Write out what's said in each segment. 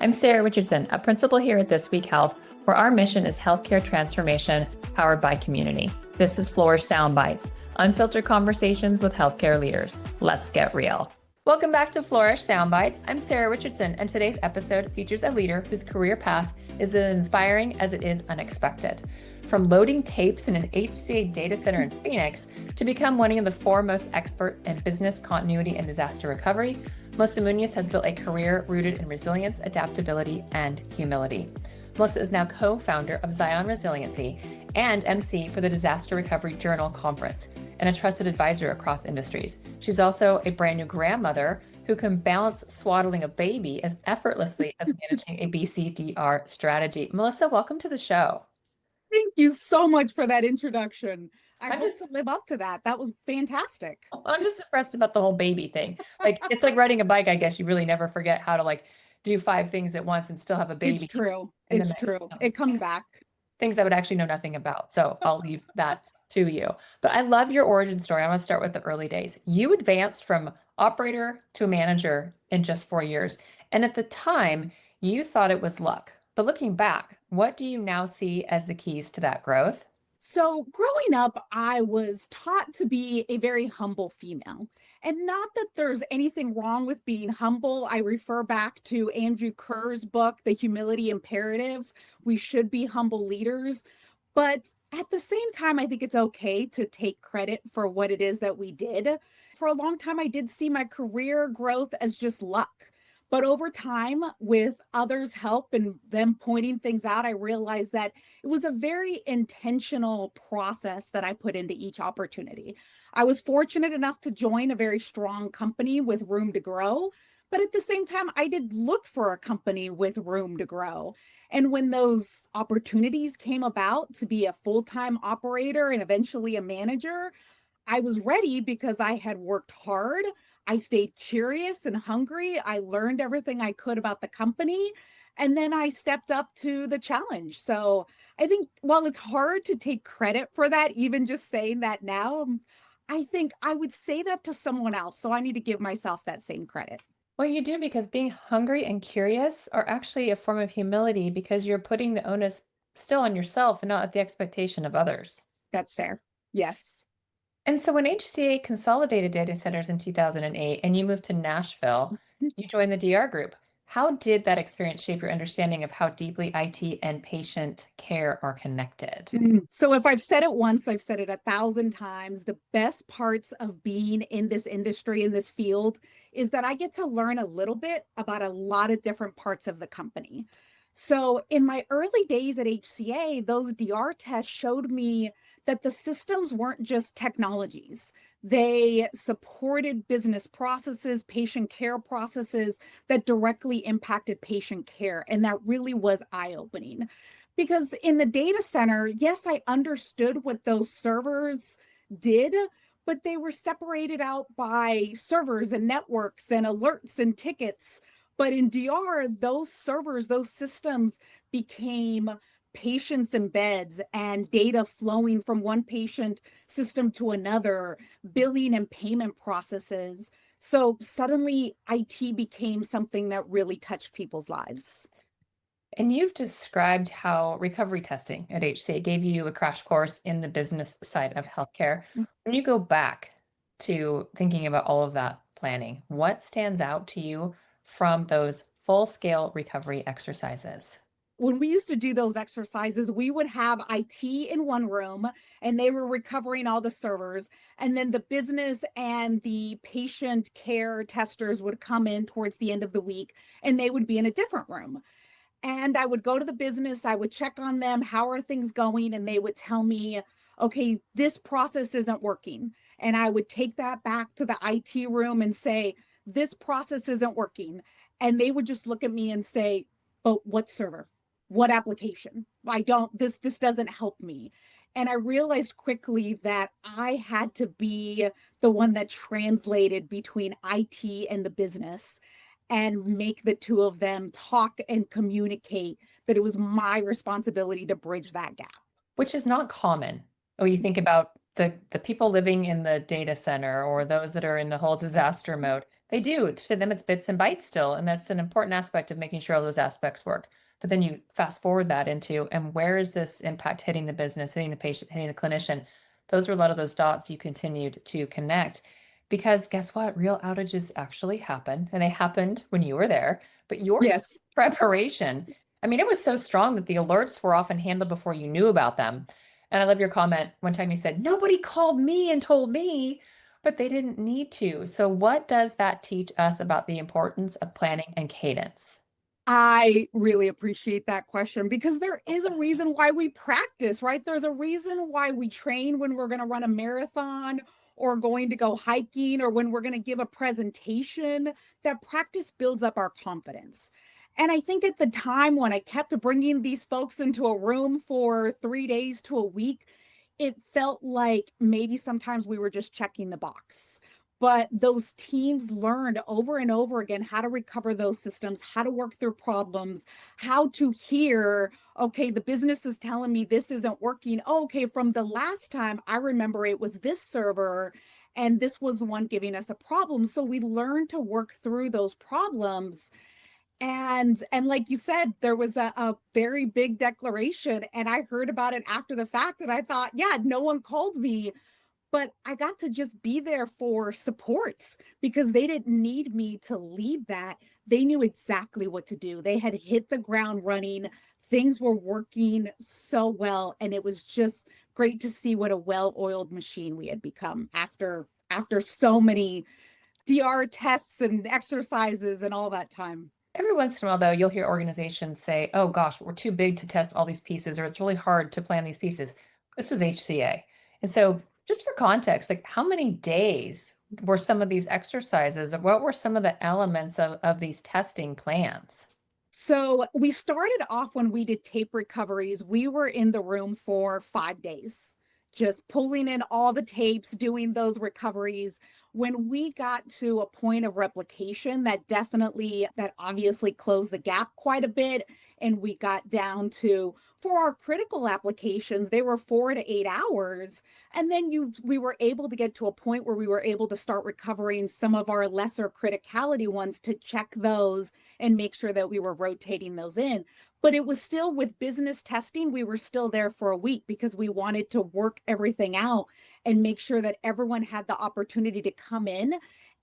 I'm Sarah Richardson, a principal here at This Week Health, where our mission is healthcare transformation powered by community. This is Flourish Sound Bytes, unfiltered conversations with healthcare leaders. Let's get real. Welcome back to Flourish Sound Bytes. I'm Sarah Richardson, and today's episode features a leader whose career path is as inspiring as it is unexpected. From loading tapes in an HCA data center in Phoenix to become one of the foremost experts in business continuity and disaster recovery, Melissa Munoz has built a career rooted in resilience, adaptability, and humility. Melissa is now co-founder of Zion Resiliency and MC for the Disaster Recovery Journal Conference and a trusted advisor across industries. She's also a brand new grandmother who can balance swaddling a baby as effortlessly as managing a BCDR strategy. Melissa, welcome to the show. Thank you so much for that introduction. I hope to live up to that. That was fantastic. I'm just impressed about the whole baby thing. It's like riding a bike, I guess. You really never forget how to do 5 things at once and still have a baby. It's true. It's true. It comes back. Things I would actually know nothing about. So I'll leave that to you. But I love your origin story. I want to start with the early days. You advanced from operator to manager in just 4 years. And at the time, you thought it was luck. But looking back, what do you now see as the keys to that growth? So growing up, I was taught to be a very humble female. And not that there's anything wrong with being humble. I refer back to Andrew Kerr's book, The Humility Imperative. We should be humble leaders. But at the same time, I think it's okay to take credit for what it is that we did. For a long time, I did see my career growth as just luck. But over time, with others' help and them pointing things out, I realized that it was a very intentional process that I put into each opportunity. I was fortunate enough to join a very strong company with room to grow. But at the same time, I did look for a company with room to grow. And when those opportunities came about to be a full-time operator and eventually a manager, I was ready because I had worked hard. I stayed curious and hungry. I learned everything I could about the company. And then I stepped up to the challenge. So I think while it's hard to take credit for that, even just saying that now, I think I would say that to someone else. So I need to give myself that same credit. Well, you do, because being hungry and curious are actually a form of humility because you're putting the onus still on yourself and not at the expectation of others. That's fair. Yes. And so when HCA consolidated data centers in 2008 and you moved to Nashville, you joined the DR group. How did that experience shape your understanding of how deeply IT and patient care are connected? So if I've said it once, I've said it 1,000 times. The best parts of being in this industry, in this field, is that I get to learn a little bit about a lot of different parts of the company. So in my early days at HCA, those DR tests showed me that the systems weren't just technologies. They supported business processes, patient care processes that directly impacted patient care. And that really was eye-opening. Because in the data center, yes, I understood what those servers did, but they were separated out by servers and networks and alerts and tickets. But in DR, those servers, those systems became patients in beds and data flowing from one patient system to another, billing and payment processes. So suddenly IT became something that really touched people's lives. And you've described how recovery testing at HCA gave you a crash course in the business side of healthcare. When you go back to thinking about all of that planning, what stands out to you from those full-scale recovery exercises? When we used to do those exercises, we would have IT in one room and they were recovering all the servers. And then the business and the patient care testers would come in towards the end of the week and they would be in a different room. And I would go to the business, I would check on them, how are things going? And they would tell me, okay, this process isn't working. And I would take that back to the IT room and say, this process isn't working. And they would just look at me and say, but what server? What application? This doesn't help me. And I realized quickly that I had to be the one that translated between IT and the business and make the two of them talk and communicate, that it was my responsibility to bridge that gap. Which is not common. When you think about the people living in the data center or those that are in the whole disaster mode, they do. To them, it's bits and bytes still, and that's an important aspect of making sure all those aspects work. But then you fast forward that into, and where is this impact hitting the business, hitting the patient, hitting the clinician? Those are a lot of those dots you continued to connect. Because guess what? Real outages actually happen, and they happened when you were there. But your Yes. preparation, I mean, it was so strong that the alerts were often handled before you knew about them. And I love your comment. One time you said, nobody called me and told me, but they didn't need to. So, what does that teach us about the importance of planning and cadence? I really appreciate that question because there is a reason why we practice, right? There's a reason why we train when we're going to run a marathon or going to go hiking or when we're going to give a presentation. That practice builds up our confidence. And I think at the time when I kept bringing these folks into a room for 3 days to a week, it felt like maybe sometimes we were just checking the box. But those teams learned over and over again how to recover those systems, how to work through problems, how to hear, okay, the business is telling me this isn't working. Oh, okay, from the last time I remember it was this server and this was the one giving us a problem. So we learned to work through those problems. And like you said, there was a very big declaration and I heard about it after the fact and I thought, yeah, no one called me, but I got to just be there for supports because they didn't need me to lead that. They knew exactly what to do. They had hit the ground running. Things were working so well. And it was just great to see what a well-oiled machine we had become after so many DR tests and exercises and all that time. Every once in a while, though, you'll hear organizations say, oh gosh, we're too big to test all these pieces, or it's really hard to plan these pieces. This was HCA. And so, just for context, like how many days were some of these exercises, or what were some of the elements of these testing plans? So we started off when we did tape recoveries. We were in the room for 5 days, just pulling in all the tapes, doing those recoveries. When we got to a point of replication, that obviously closed the gap quite a bit. And we got down to, for our critical applications, they were 4 to 8 hours. And then we were able to get to a point where we were able to start recovering some of our lesser criticality ones to check those and make sure that we were rotating those in. But it was still with business testing, we were still there for a week because we wanted to work everything out and make sure that everyone had the opportunity to come in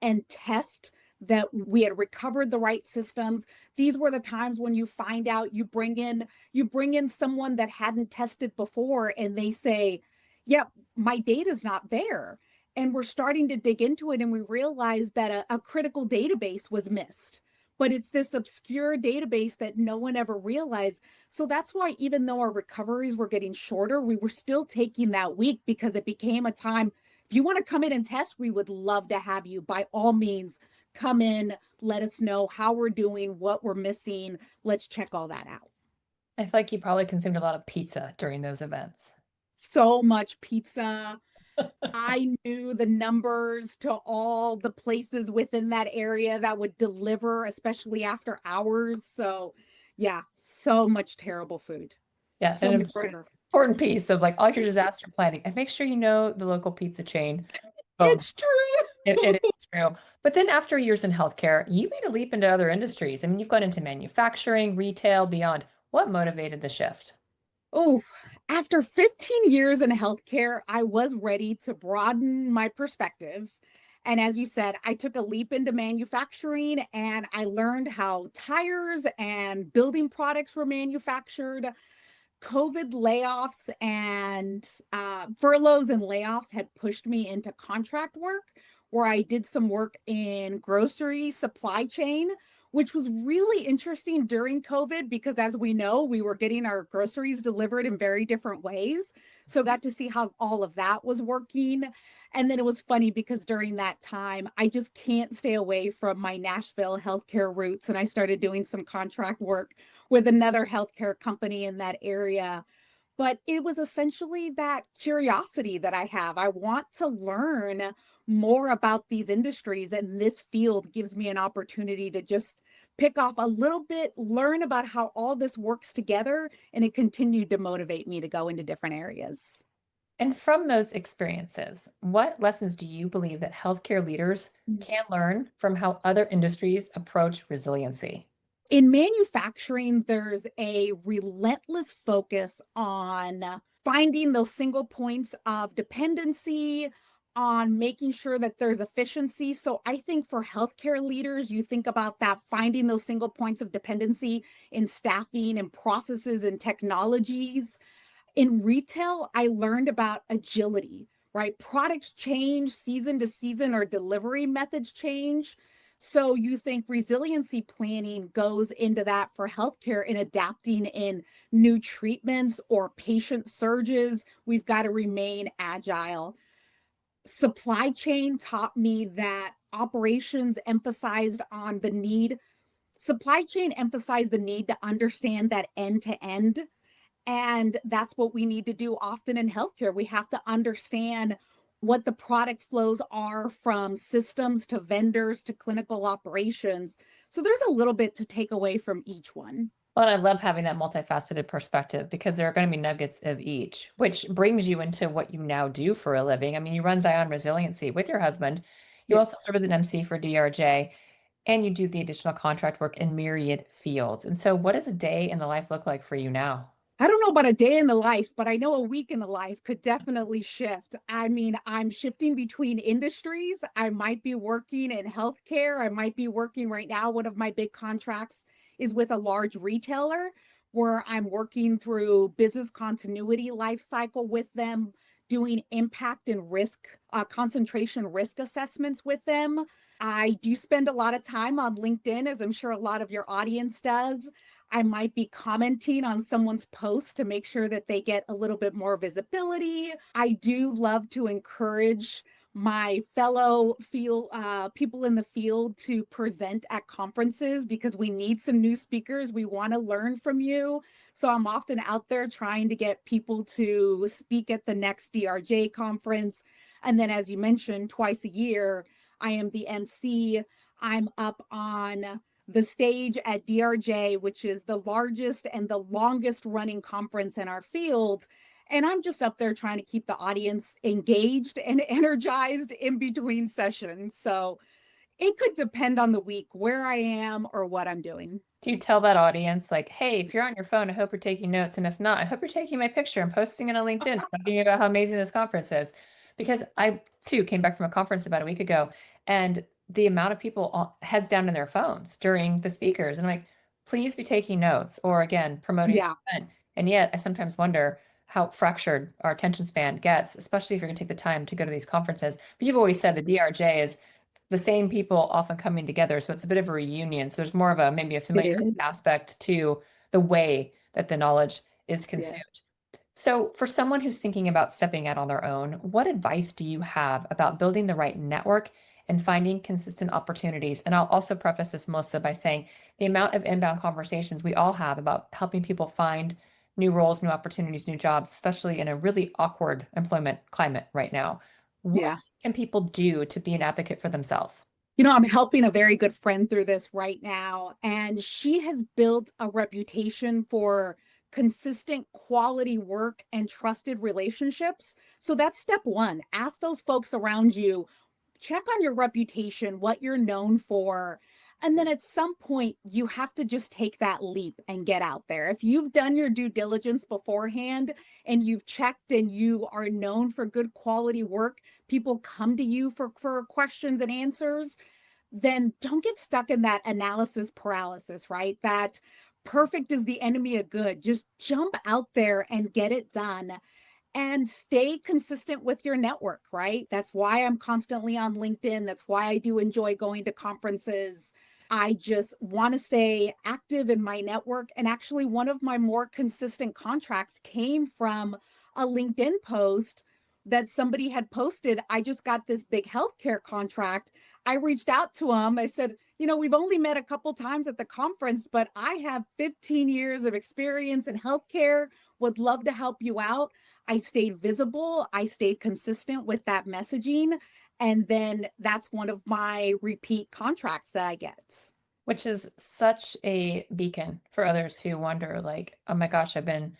and test that we had recovered the right systems. These were the times when you find out you bring in someone that hadn't tested before and they say, "Yeah, my data's not there." And we're starting to dig into it and we realized that a critical database was missed, but it's this obscure database that no one ever realized. So that's why, even though our recoveries were getting shorter, we were still taking that week because it became a time. If you want to come in and test, we would love to have you. By all means, come in, let us know how we're doing, what we're missing. Let's check all that out. I feel like you probably consumed a lot of pizza during those events. So much pizza. I knew the numbers to all the places within that area that would deliver, especially after hours. So, yeah, so much terrible food, Yeah, so an much sugar. important piece of like all your disaster planning, and make sure you know the local pizza chain. Boom. It's true. It is true. But then after years in healthcare, you made a leap into other industries. I mean, you've gone into manufacturing, retail, beyond. What motivated the shift? Oh, after 15 years in healthcare, I was ready to broaden my perspective. And as you said, I took a leap into manufacturing and I learned how tires and building products were manufactured. COVID layoffs and furloughs and layoffs had pushed me into contract work where I did some work in grocery supply chain, which was really interesting during COVID because, as we know, we were getting our groceries delivered in very different ways. So, got to see how all of that was working. And then it was funny because during that time, I just can't stay away from my Nashville healthcare roots. And I started doing some contract work with another healthcare company in that area. But it was essentially that curiosity that I have. I want to learn more about these industries, and this field gives me an opportunity to just pick off a little bit, learn about how all this works together, and it continued to motivate me to go into different areas. And from those experiences, what lessons do you believe that healthcare leaders can learn from how other industries approach resiliency? In manufacturing, there's a relentless focus on finding those single points of dependency, on making sure that there's efficiency. So I think for healthcare leaders, you think about that finding those single points of dependency in staffing and processes and technologies. In retail, I learned about agility, right? Products change season to season or delivery methods change. So you think resiliency planning goes into that for healthcare in adapting in new treatments or patient surges. We've got to remain agile. Supply chain taught me that operations emphasized on the need, supply chain emphasized the need to understand that end to end, and that's what we need to do often in healthcare. We have to understand what the product flows are from systems to vendors to clinical operations. So there's a little bit to take away from each one. Well, and I love having that multifaceted perspective because there are going to be nuggets of each, which brings you into what you now do for a living. I mean, you run Zion Resiliency with your husband. You also Yes. serve as an MC for DRJ, and you do the additional contract work in myriad fields. And so, what does a day in the life look like for you now? I don't know about a day in the life, but I know a week in the life could definitely shift. I mean, I'm shifting between industries. I might be working in healthcare. I might be working right now. One of my big contracts is with a large retailer where I'm working through business continuity life cycle with them, doing impact and risk, concentration risk assessments with them. I do spend a lot of time on LinkedIn, as I'm sure a lot of your audience does. I might be commenting on someone's post to make sure that they get a little bit more visibility. I do love to encourage my fellow field people in the field to present at conferences because we need some new speakers. We want to learn from you. So I'm often out there trying to get people to speak at the next DRJ conference. And then, as you mentioned, twice a year, I am the MC. I'm up on the stage at DRJ, which is the largest and the longest running conference in our field. And I'm just up there trying to keep the audience engaged and energized in between sessions. So it could depend on the week where I am or what I'm doing. Do you tell that audience, like, hey, if you're on your phone, I hope you're taking notes. And if not, I hope you're taking my picture and posting it on LinkedIn, talking about how amazing this conference is? Because I, too, came back from a conference about a week ago, and the amount of people heads down in their phones during the speakers. And I'm like, please be taking notes or, again, promoting the Yeah, event. And yet, I sometimes wonder how fractured our attention span gets, especially if you're going to take the time to go to these conferences. But you've always said the DRJ is the same people often coming together. So it's a bit of a reunion. So there's more of a maybe a it familiar is. aspect to the way that the knowledge is Yeah. consumed. So for someone who's thinking about stepping out on their own, what advice do you have about building the right network and finding consistent opportunities? And I'll also preface this, Melissa, by saying the amount of inbound conversations we all have about helping people find new roles, new opportunities, new jobs, especially in a really awkward employment climate right now. What Yeah. can people do to be an advocate for themselves? I'm helping a very good friend through this right now, and she has built a reputation for consistent quality work and trusted relationships. So that's step one. Ask those folks around you, check on your reputation, what you're known for. And then at some point, you have to just take that leap and get out there. If you've done your due diligence beforehand and you've checked and you are known for good quality work, people come to you for questions and answers, then don't get stuck in that analysis paralysis, right? That perfect is the enemy of good. Just jump out there and get it done and stay consistent with your network, right? That's why I'm constantly on LinkedIn. That's why I do enjoy going to conferences. I just want to stay active in my network. And actually, one of my more consistent contracts came from a LinkedIn post that somebody had posted. I just got this big healthcare contract. I reached out to him. I said, we've only met a couple times at the conference, but I have 15 years of experience in healthcare, would love to help you out. I stayed visible. I stayed consistent with that messaging. And then that's one of my repeat contracts that I get. Which is such a beacon for others who wonder, like, oh my gosh, I've been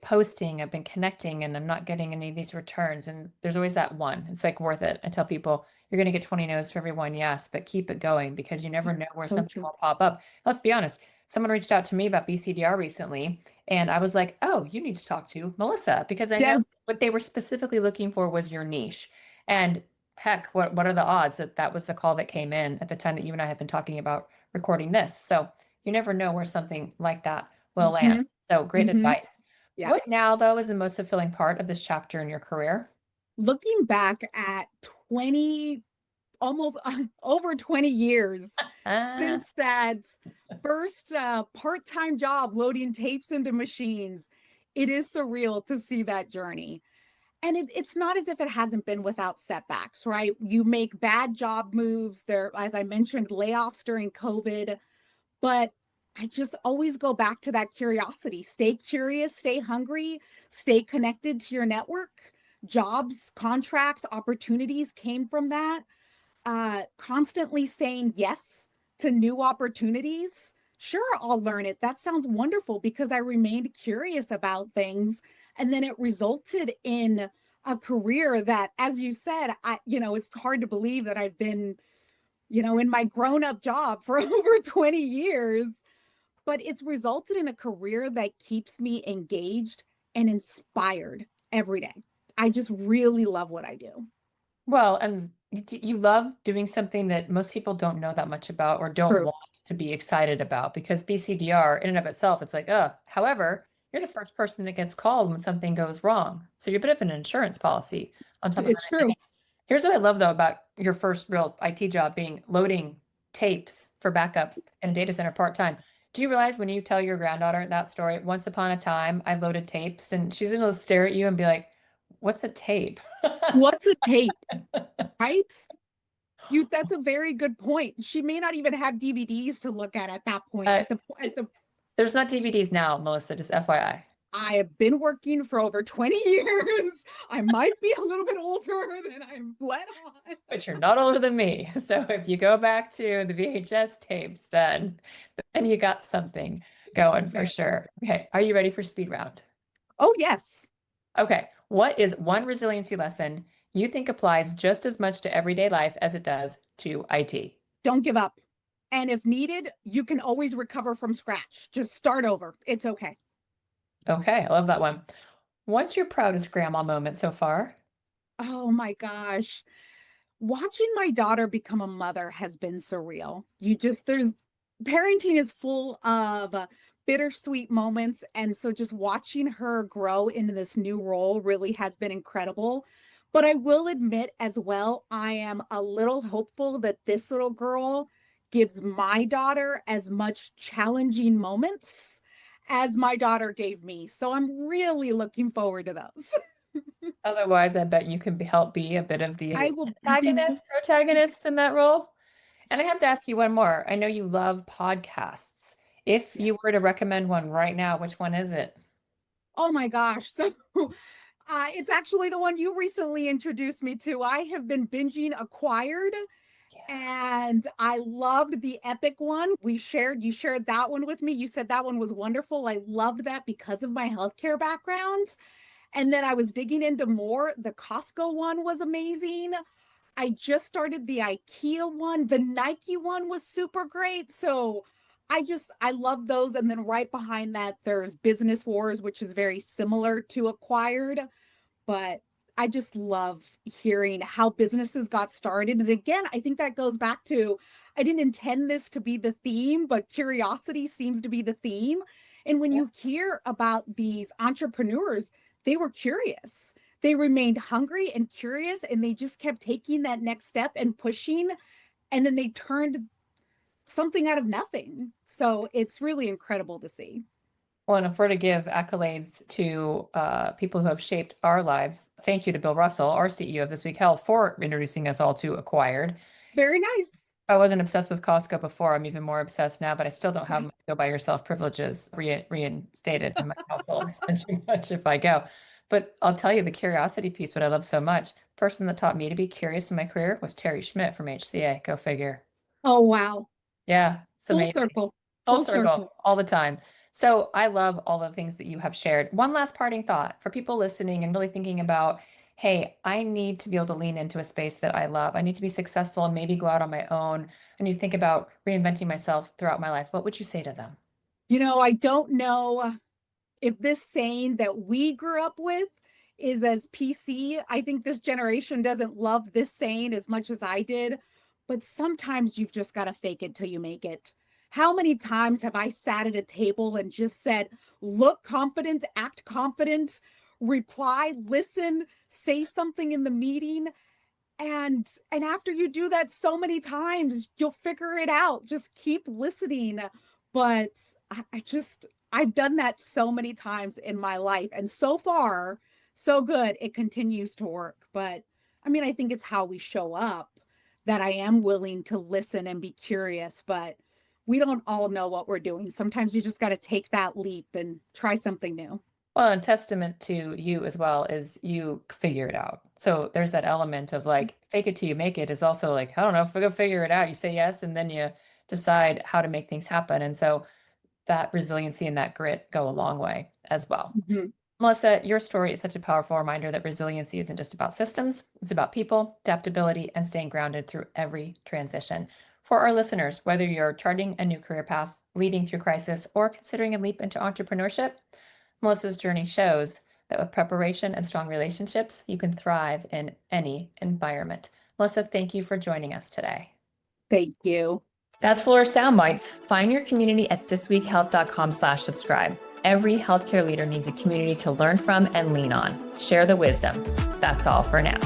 posting, I've been connecting, and I'm not getting any of these returns. And there's always that one. It's like worth it. I tell people, you're going to get 20 no's for every one yes, but keep it going because you never know where So something true. will pop up. Let's be honest. Someone reached out to me about BCDR recently, and I was like, oh, you need to talk to Melissa because I know Yes. what they were specifically looking for was your niche. And heck, what are the odds that that was the call that came in at the time that you and I have been talking about recording this? So you never know where something like that will land. Hmm. So great Hmm. advice. Yeah. What now, though, is the most fulfilling part of this chapter in your career? Looking back at 20, almost over 20 years Ah, since that first part-time job loading tapes into machines, it is surreal to see that journey. And it's not as if it hasn't been without setbacks, right? You make bad job moves. There, as I mentioned, layoffs during COVID, but I just always go back to that curiosity. Stay curious, stay hungry, stay connected to your network. Jobs, contracts, opportunities came from that. Constantly saying yes to new opportunities. Sure, I'll learn it. That sounds wonderful because I remained curious about things. And then it resulted in a career that, as you said, it's hard to believe that I've been, in my grown up job for over 20 years, but it's resulted in a career that keeps me engaged and inspired every day. I just really love what I do. well, and you love doing something that most people don't know that much about or don't True. want to be excited about because BCDR in and of itself, it's like, however, you're the first person that gets called when something goes wrong. So you're a bit of an insurance policy on top of It's everything true. else. Here's what I love though about your first real IT job being loading tapes for backup in a data center part-time. Do you realize when you tell your granddaughter that story, once upon a time I loaded tapes and she's gonna stare at you and be like, what's a tape? What's a tape? Right? That's a very good point. She may not even have DVDs to look at that point. Uh, At the there's not DVDs now, Melissa, just FYI. I have been working for over 20 years. I might be a little bit older than I'm let on. But you're not older than me. So if you go back to the VHS tapes, then you got something going for Very. sure. Okay, are you ready for speed round? Oh, yes. Okay, what is one resiliency lesson you think applies just as much to everyday life as it does to IT? Don't give up. And if needed, you can always recover from scratch. Just start over. It's okay. Okay, I love that one. What's your proudest grandma moment so far? Oh my gosh. Watching my daughter become a mother has been surreal. There's parenting is full of bittersweet moments. And so just watching her grow into this new role really has been incredible. But I will admit as well, I am a little hopeful that this little girl gives my daughter as much challenging moments as my daughter gave me. So I'm really looking forward to those. Otherwise, I bet you can help be a bit of I the will be, antagonist, protagonist in that role. And I have to ask you one more. I know you love podcasts. If yeah. you were to recommend one right now, which one is it? Oh my gosh. So it's actually the one you recently introduced me to. I have been binging Acquired Yeah. and I loved the epic one. You shared that one with me. You said that one was wonderful. I loved that because of my healthcare background. And then I was digging into more. The Costco one was amazing. I just started the IKEA one. The Nike one was super great. So I love those. And then right behind that, there's Business Wars, which is very similar to Acquired. But I just love hearing how businesses got started. And again, I think that goes back to I didn't intend this to be the theme, but curiosity seems to be the theme. And when Yeah. you hear about these entrepreneurs, they were curious. They remained hungry and curious, and they just kept taking that next step and pushing. And then they turned something out of nothing. So it's really incredible to see. Well, and if we're to give accolades to people who have shaped our lives, thank you to Bill Russell, our CEO of This Week Health, for introducing us all to Acquired. Very nice. I wasn't obsessed with Costco before. I'm even more obsessed now, but I still don't have my go by yourself privileges reinstated in my household. It's too much if I go. But I'll tell you the curiosity piece, what I love so much. Person that taught me to be curious in my career was Terry Schmidt from HCA. Go figure. Oh, wow. Yeah, it's Full amazing. circle. Full Full circle circle. all the time. So I love all the things that you have shared. One last parting thought for people listening and really thinking about, hey, I need to be able to lean into a space that I love. I need to be successful and maybe go out on my own. I need to think about reinventing myself throughout my life. What would you say to them? I don't know if this saying that we grew up with is as PC. I think this generation doesn't love this saying as much as I did, but sometimes you've just got to fake it till you make it. How many times have I sat at a table and just said, look confident, act confident, reply, listen, say something in the meeting, and after you do that so many times, you'll figure it out. Just keep listening. But I've done that so many times in my life, and so far so good. It continues to work. But I mean, I think it's how we show up that I am willing to listen and be curious. But we don't all know what we're doing. Sometimes you just got to take that leap and try something new. Well, and testament to you as well is you figure it out. So there's that element of like fake it till you make it is also like, I don't know, if we go figure it out, you say yes, and then you decide how to make things happen. And so that resiliency and that grit go a long way as well. Mhm. Melissa, your story is such a powerful reminder that resiliency isn't just about systems, it's about people, adaptability, and staying grounded through every transition. For our listeners, whether you're charting a new career path, leading through crisis, or considering a leap into entrepreneurship, Melissa's journey shows that with preparation and strong relationships, you can thrive in any environment. Melissa, thank you for joining us today. Thank you. That's Flourish Soundbites. Find your community at thisweekhealth.com/subscribe. Every healthcare leader needs a community to learn from and lean on. Share the wisdom. That's all for now.